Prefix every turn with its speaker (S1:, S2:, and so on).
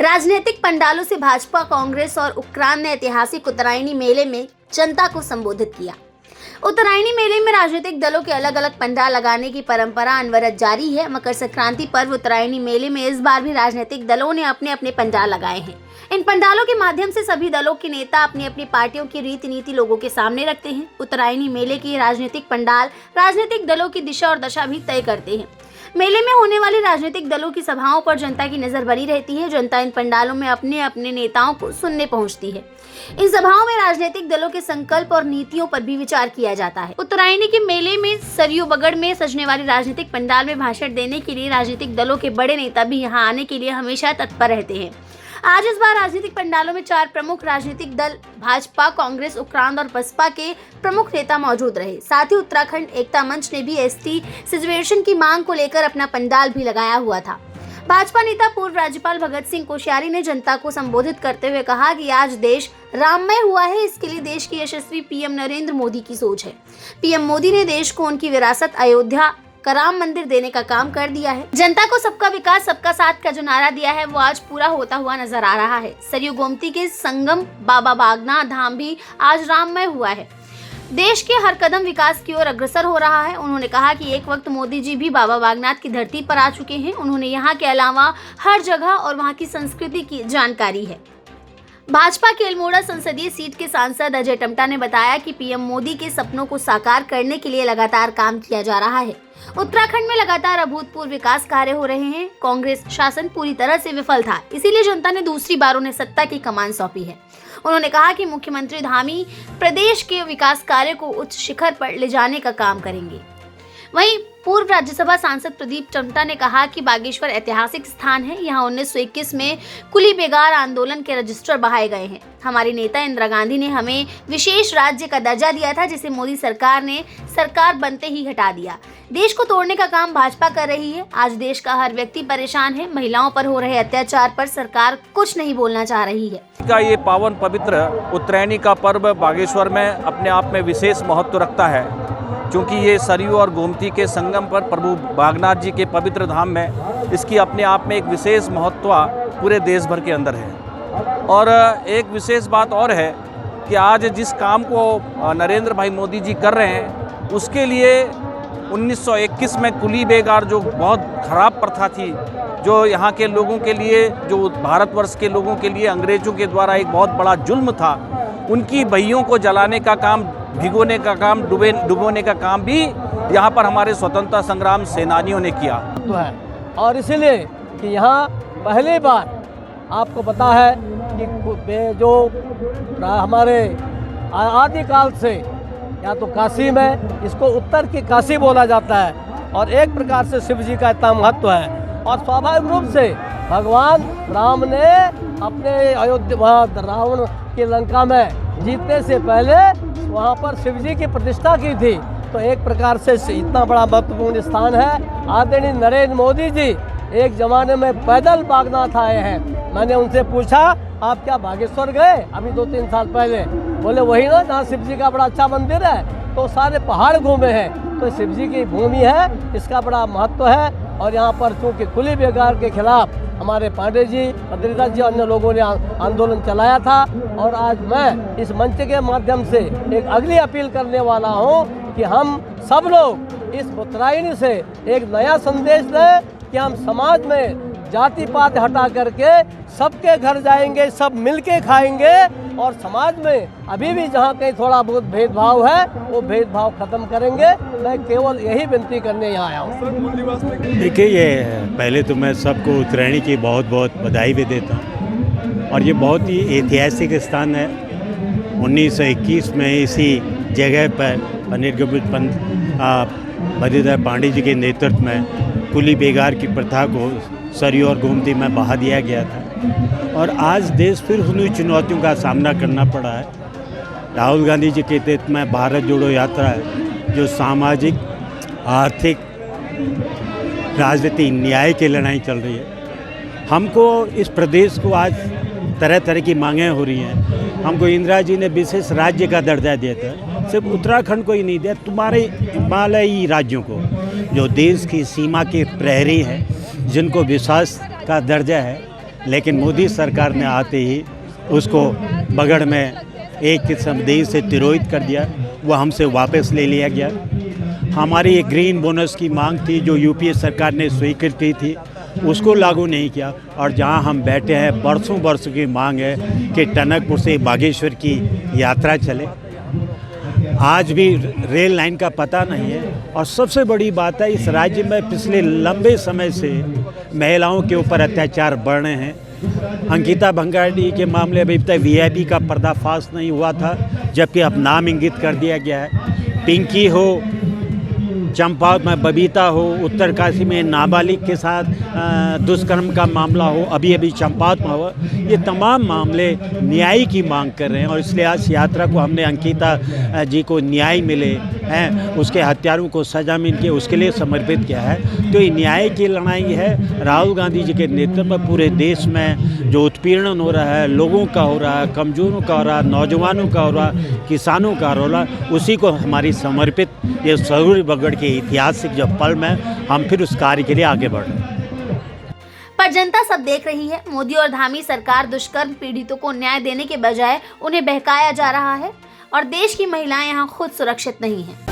S1: राजनीतिक पंडालों से भाजपा, कांग्रेस और उत्तरायण ने ऐतिहासिक उत्तरायणी मेले में जनता को संबोधित किया। उत्तरायणी मेले में राजनीतिक दलों के अलग अलग पंडाल लगाने की परंपरा अनवरत जारी है। मकर संक्रांति पर्व उत्तरायणी मेले में इस बार भी राजनीतिक दलों ने अपने अपने पंडाल लगाए हैं। इन पंडालों के माध्यम से सभी दलों के नेता अपनी अपनी पार्टियों की रीति नीति लोगों के सामने रखते हैं। उत्तरायणी मेले के राजनीतिक पंडाल राजनीतिक दलों की दिशा और दशा भी तय करते हैं। मेले में होने वाली राजनीतिक दलों की सभाओं पर जनता की नजर बनी रहती है। जनता इन पंडालों में अपने अपने नेताओं को सुनने पहुंचती है। इन सभाओं में राजनीतिक दलों के संकल्प और नीतियों पर भी विचार किया जाता है। उत्तरायणी के मेले में सरयू बगड़ में सजने वाली राजनीतिक पंडाल में भाषण देने के लिए राजनीतिक दलों के बड़े नेता भी यहां आने के लिए हमेशा तत्पर रहते हैं। आज इस बार राजनीतिक पंडालों में 4 प्रमुख राजनीतिक दल भाजपा, कांग्रेस, उत्तराखंड और बसपा के प्रमुख नेता मौजूद रहे। साथ ही उत्तराखंड एकता मंच ने भी एसटी रिजर्वेशन की मांग को लेकर अपना पंडाल भी लगाया हुआ था। भाजपा नेता पूर्व राज्यपाल भगत सिंह कोश्यारी ने जनता को संबोधित करते हुए कहा कि आज देश राममय हुआ है, इसके लिए देश के यशस्वी पीएम नरेंद्र मोदी की सोच है। पीएम मोदी ने देश को उनकी विरासत अयोध्या का राम मंदिर देने का काम कर दिया है। जनता को सबका विकास सबका साथ का जो नारा दिया है वो आज पूरा होता हुआ नजर आ रहा है। सरयू गोमती के संगम बाबा बागनाथ धाम भी आज राममय हुआ है। देश के हर कदम विकास की ओर अग्रसर हो रहा है। उन्होंने कहा कि एक वक्त मोदी जी भी बाबा बागनाथ की धरती पर आ चुके हैं। उन्होंने यहाँ के अलावा हर जगह और वहाँ की संस्कृति की जानकारी है। भाजपा के अल्मोड़ा संसदीय सीट के सांसद अजय टमटा ने बताया कि पीएम मोदी के सपनों को साकार करने के लिए लगातार काम किया जा रहा है। उत्तराखंड में लगातार अभूतपूर्व विकास कार्य हो रहे हैं। कांग्रेस शासन पूरी तरह से विफल था, इसीलिए जनता ने दूसरी बार उन्हें सत्ता की कमान सौंपी है। उन्होंने कहा कि मुख्यमंत्री धामी प्रदेश के विकास कार्य को उच्च शिखर पर ले जाने का काम करेंगे। वहीं पूर्व राज्यसभा सांसद प्रदीप टमटा ने कहा कि बागेश्वर ऐतिहासिक स्थान है। यहाँ 1921 में कुली बेगार आंदोलन के रजिस्टर बहाए गए हैं। हमारी नेता इंदिरा गांधी ने हमें विशेष राज्य का दर्जा दिया था, जिसे मोदी सरकार ने सरकार बनते ही हटा दिया। देश को तोड़ने का काम भाजपा कर रही है। आज देश का हर व्यक्ति परेशान है। महिलाओं पर हो रहे अत्याचार पर सरकार कुछ नहीं बोलना चाह रही है।
S2: का ये पावन पवित्र उत्तरायणी का पर्व बागेश्वर में अपने आप में विशेष महत्व रखता है, क्योंकि ये सरयू और गोमती के संगम पर प्रभु बागनाथ जी के पवित्र धाम में इसकी अपने आप में एक विशेष महत्व पूरे देश भर के अंदर है। और एक विशेष बात और है कि आज जिस काम को नरेंद्र भाई मोदी जी कर रहे हैं, उसके लिए 1921 में कुली बेगार जो बहुत खराब प्रथा थी, जो यहाँ के लोगों के लिए, जो भारतवर्ष के लोगों के लिए अंग्रेजों के द्वारा एक बहुत बड़ा जुल्म था, उनकी बहियों को जलाने का काम, भिगोने का काम, डुबोने का काम भी यहाँ पर हमारे स्वतंत्रता संग्राम सेनानियों ने किया।
S3: तो है और इसलिए कि यहाँ पहली बार आपको पता है कि जो हमारे आदिकाल से या तो काशी में, इसको उत्तर की काशी बोला जाता है, और एक प्रकार से शिव जी का इतना महत्व है। और स्वाभाविक रूप से भगवान राम ने अपने अयोध्या रावण की लंका में जीतने से पहले वहाँ पर शिव जी की प्रतिष्ठा की थी। तो एक प्रकार से इतना बड़ा महत्वपूर्ण स्थान है। आदरणीय नरेंद्र मोदी जी एक ज़माने में पैदल बागनाथ आए हैं। मैंने उनसे पूछा, आप क्या बागेश्वर गए अभी 2-3 साल पहले? बोले वही ना जहाँ शिव जी का बड़ा अच्छा मंदिर है। तो सारे पहाड़ घूमे हैं। तो शिव जी की भूमि है, इसका बड़ा महत्व है। और यहाँ पर चूँकि कुली बेगार के खिलाफ हमारे पांडे जी, बद्रीदास जी, अन्य लोगों ने आंदोलन चलाया था। और आज मैं इस मंच के माध्यम से एक अगली अपील करने वाला हूँ कि हम सब लोग इस उत्तरायणी से एक नया संदेश दें कि हम समाज में जाति पात हटा करके सबके घर जाएंगे, सब मिलके खाएंगे, और समाज में अभी भी जहाँ कहीं थोड़ा बहुत भेदभाव है वो भेदभाव खत्म करेंगे। मैं केवल यही विनती करने यहाँ आया हूँ।
S4: देखिए, ये पहले तो मैं सबको उत्तरायणी की बहुत बहुत बधाई भी देता हूँ। और ये बहुत ही ऐतिहासिक स्थान है। 1921 में इसी जगह पर अनिर्गमित पंथ बद्रीदास पांडे जी के नेतृत्व में कुली बेगार की प्रथा को सरयू और गोमती में बहा दिया गया था। और आज देश फिर उन्हीं चुनौतियों का सामना करना पड़ा है। राहुल गांधी जी के नेतृत्व में भारत जोड़ो यात्रा है, जो सामाजिक, आर्थिक, राजनीतिक न्याय की लड़ाई चल रही है। हमको इस प्रदेश को आज तरह तरह की मांगें हो रही हैं। हमको इंदिरा जी ने विशेष राज्य का दर्जा दिया था, सिर्फ उत्तराखंड को ही नहीं दिया, तुम्हारे हिमालयी राज्यों को, जो देश की सीमा के प्रहरी हैं, जिनको विश्वास का दर्जा है, लेकिन मोदी सरकार ने आते ही उसको बगड़ में एक किस्म देश से तिरोहित कर दिया, वो हमसे वापस ले लिया गया। हमारी एक ग्रीन बोनस की मांग थी जो यूपीए सरकार ने स्वीकृत की थी, उसको लागू नहीं किया। और जहां हम बैठे हैं बरसों की मांग है कि टनकपुर से बागेश्वर की यात्रा चले, आज भी रेल लाइन का पता नहीं है। और सबसे बड़ी बात है, इस राज्य में पिछले लंबे समय से महिलाओं के ऊपर अत्याचार बढ़ रहे हैं। अंकिता भंगाड़ी के मामले अभी तक वीआईपी का पर्दाफाश नहीं हुआ था, जबकि अब नाम इंगित कर दिया गया है। पिंकी हो, चंपावत में बबीता हो, उत्तरकाशी में नाबालिग के साथ दुष्कर्म का मामला हो, अभी चंपावत में हुआ, ये तमाम मामले न्याय की मांग कर रहे हैं। और इसलिए आज यात्रा को हमने अंकिता जी को न्याय मिले हैं, उसके हत्यारों को सजा मिल के उसके लिए समर्पित किया है। तो ये न्याय की लड़ाई है। राहुल गांधी जी के नेतृत्व में पूरे देश में जो उत्पीड़न हो रहा है, लोगों का हो रहा है, कमजोरों का हो रहा है, नौजवानों का हो रहा है, किसानों का हो रहा है, उसी को हमारी समर्पित ये सरूरी बगड़ के ऐतिहासिक जब पल में हम फिर उस कार्य के लिए आगे बढ़ रहे हैं।
S1: पर जनता सब देख रही है, मोदी और धामी सरकार दुष्कर्म पीड़ितों को न्याय देने के बजाय उन्हें बहकाया जा रहा है और देश की महिलाएं यहां खुद सुरक्षित नहीं हैं।